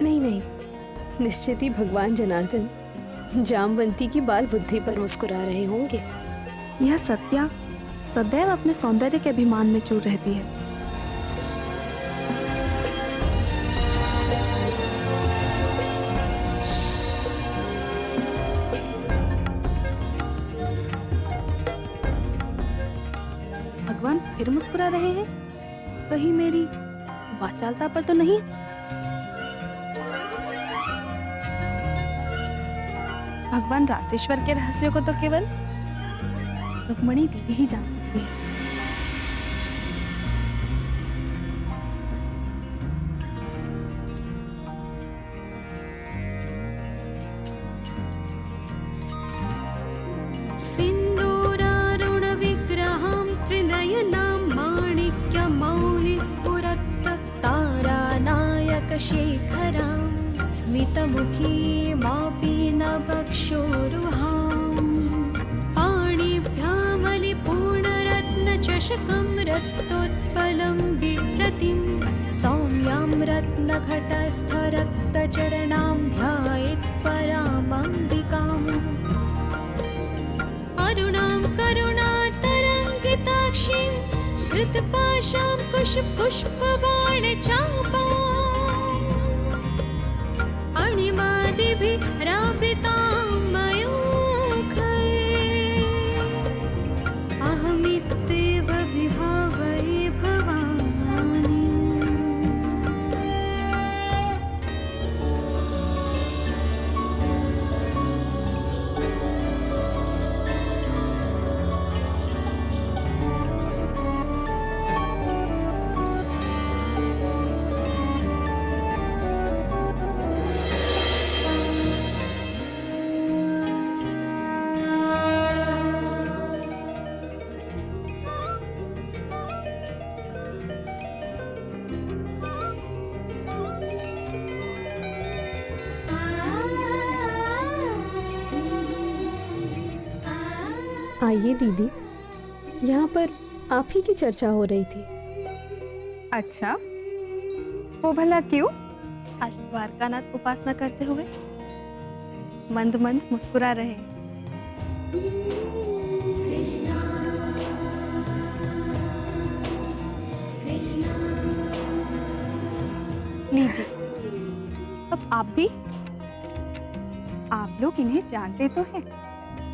नहीं नहीं, निश्चित ही भगवान जनार्दन जामवंती की बाल बुद्धि पर मुस्कुरा रहे होंगे। यह सत्या सदैव अपने सौंदर्य के अभिमान में चूर रहती है। भगवान फिर मुस्कुरा रहे हैं, कहीं मेरी वाचालता पर तो नहीं? भगवान रासेश्वर के रहस्यों को तो केवल रुक्मणी देवी ही जान सकती है। सिन्दूरारुण विग्रहं त्रिनयनां माणिक्यमौलिस्फुरत्तारानायक शेखरां स्मितमुखीमापि नवक्षोरुहां पाणिभ्यामलिपूर्णरत्नचषकं रक्तोत्पलं बिभ्रतिं सौम्यां रत्नघटस्थरक्तचरणां ध्यायेत् परामम्बिकाम् अरुणां करुणातरङ्गिताक्षीं धृतपाशां कुशपुष्पबाणचापाम् अणिमादिभिरावृतां मयूखैः अहमित्येव विभावये भवानीम्। आइए दीदी, यहाँ पर आप ही की चर्चा हो रही थी। अच्छा, वो भला क्यों? आज द्वारकानाथ उपासना करते हुए मंद मंद मुस्कुरा रहे हैं। लीजिए, अब आप भी। आप लोग इन्हें जानते तो हैं।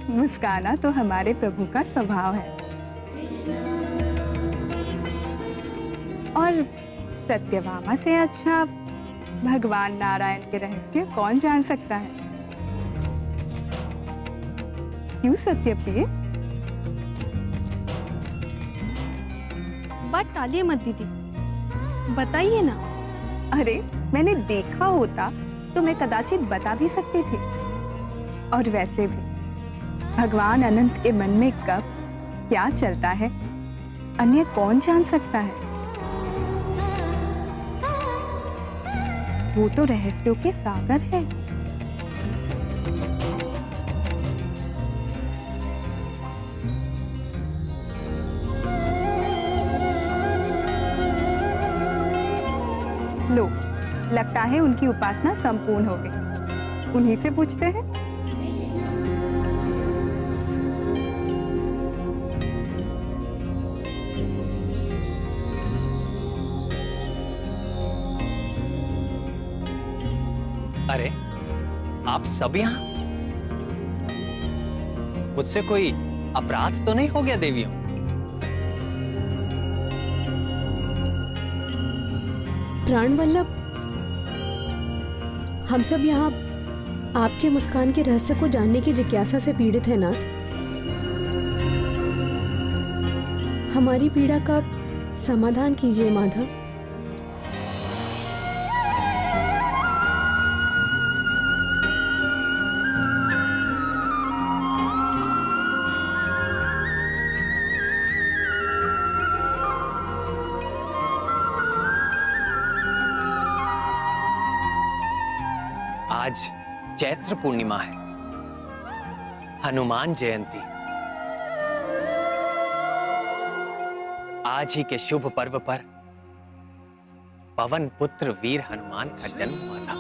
मुस्काना तो हमारे प्रभु का स्वभाव है। और सत्यभामा से अच्छा भगवान नारायण के रहस्य कौन जान सकता है? क्यों सत्यप्रिय? बात टालिए मत दीदी, बताइए ना। अरे, मैंने देखा होता तो मैं कदाचित बता भी सकती थी। और वैसे भी भगवान अनंत के मन में कब क्या चलता है, अन्य कौन जान सकता है? वो तो रहस्यों के सागर है। लो, लगता है उनकी उपासना संपूर्ण हो गई। उन्हीं से पूछते हैं। अरे, आप सब यहाँ? मुझसे कोई अपराध तो नहीं हो गया देवियों? प्राणवल्लभ, हम सब यहाँ आपके मुस्कान के रहस्य को जानने की जिज्ञासा से पीड़ित है नाथ। हमारी पीड़ा का समाधान कीजिए माधव। आज चैत्र पूर्णिमा है, हनुमान जयंती। आज ही के शुभ पर्व पर पवन पुत्र वीर हनुमान का जन्म हुआ था।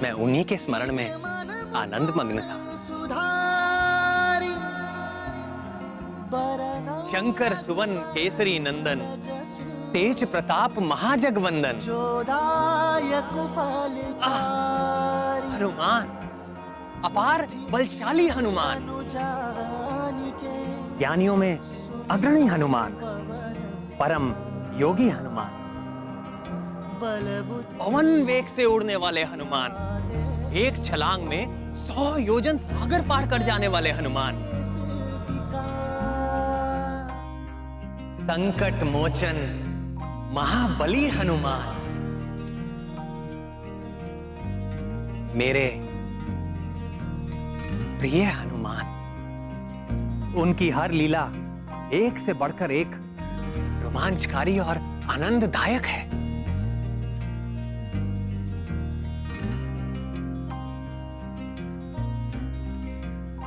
मैं उन्हीं के स्मरण में आनंद मग्न था। शंकर सुवन केसरी नंदन, तेज प्रताप महाजगवंदन। हनुमान, अपार बलशाली हनुमान, ज्ञानियों में अग्रणी हनुमान, परम योगी हनुमान, पवन वेग से उड़ने वाले हनुमान, एक छलांग में 100 योजन सागर पार कर जाने वाले हनुमान, संकट मोचन महाबली हनुमान, मेरे प्रिय हनुमान। उनकी हर लीला एक से बढ़कर एक रोमांचकारी और आनंददायक है।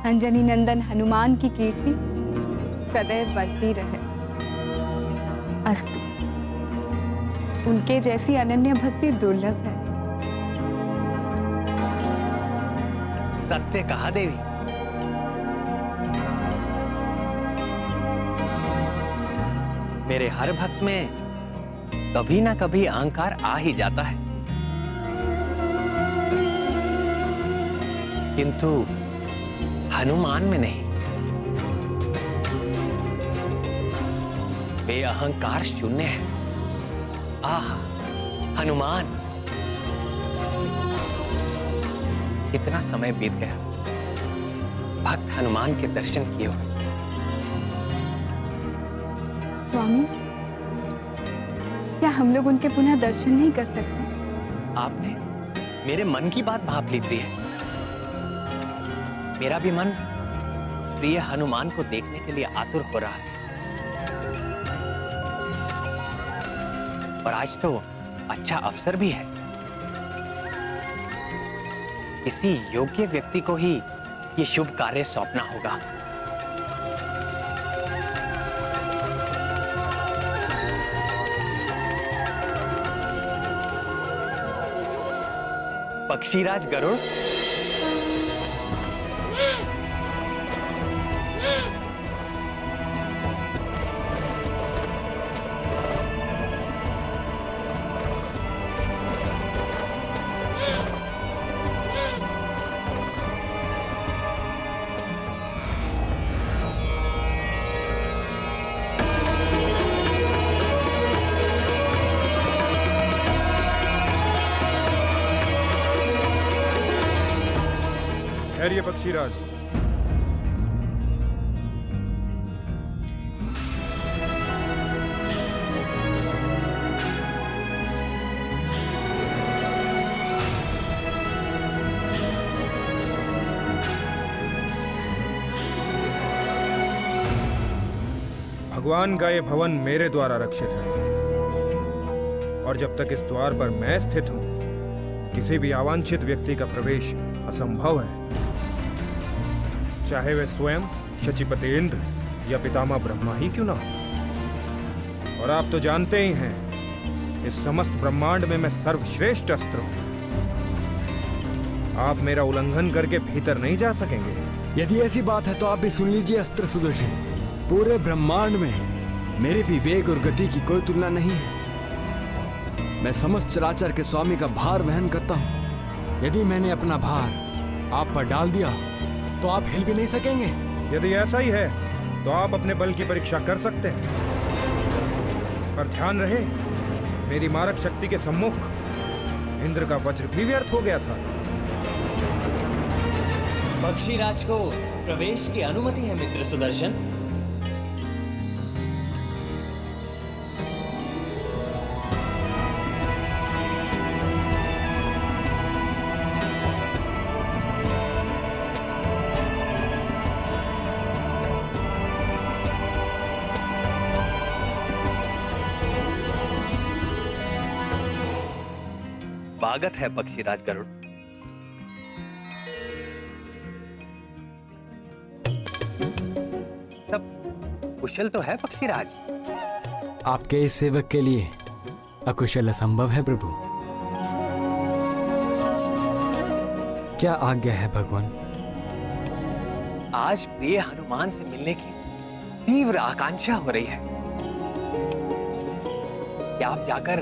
अंजनी नंदन हनुमान की कीर्ति सदैव बढ़ती रहे। अस्तु। उनके जैसी अनन्य भक्ति दुर्लभ है। सत्य कहा देवी। मेरे हर भक्त में कभी ना कभी अहंकार आ ही जाता है, किंतु हनुमान में नहीं। वे अहंकार शून्य है। आहा, हनुमान, कितना समय बीत गया भक्त हनुमान के दर्शन किए हुए। स्वामी, क्या हम लोग उनके पुनः दर्शन नहीं कर सकते? आपने मेरे मन की बात भाप ली थी। मेरा भी मन प्रिय हनुमान को देखने के लिए आतुर हो रहा है। और आज तो अच्छा अवसर भी है। किसी योग्य व्यक्ति को ही ये शुभ कार्य सौंपना होगा। पक्षीराज गरुड़, ठहरिए पक्षीराज। भगवान का ये भवन मेरे द्वारा रक्षित है, और जब तक इस द्वार पर मैं स्थित हूं, किसी भी अवांछित व्यक्ति का प्रवेश असंभव है, चाहे वे स्वयं शचीपति इंद्र या पितामह ब्रह्मा ही क्यों ना हो। और आप तो जानते ही हैं, इस समस्त ब्रह्मांड में मैं सर्वश्रेष्ठ अस्त्र हूं। आप मेरा उल्लंघन करके भीतर नहीं जा सकेंगे। यदि ऐसी बात है तो आप भी सुन लीजिए अस्त्र सुदर्शन। पूरे ब्रह्मांड में मेरे भी वेग और गति की कोई तुलना नहीं है। मैं समस्त चराचर के स्वामी का भार वहन करता हूं। यदि मैंने अपना भार आप पर डाल दिया तो आप हिल भी नहीं सकेंगे। यदि ऐसा ही है तो आप अपने बल की परीक्षा कर सकते हैं, पर ध्यान रहे, मेरी मारक शक्ति के सम्मुख इंद्र का वज्र भी व्यर्थ हो गया था। पक्षीराज को प्रवेश की अनुमति है मित्र सुदर्शन। स्वागत है पक्षीराज गरुड़। सब कुशल तो है पक्षीराज? आपके इस सेवक के लिए अकुशल असंभव है प्रभु। क्या आज्ञा है भगवान? आज प्रिय हनुमान से मिलने की तीव्र आकांक्षा हो रही है कि आप जाकर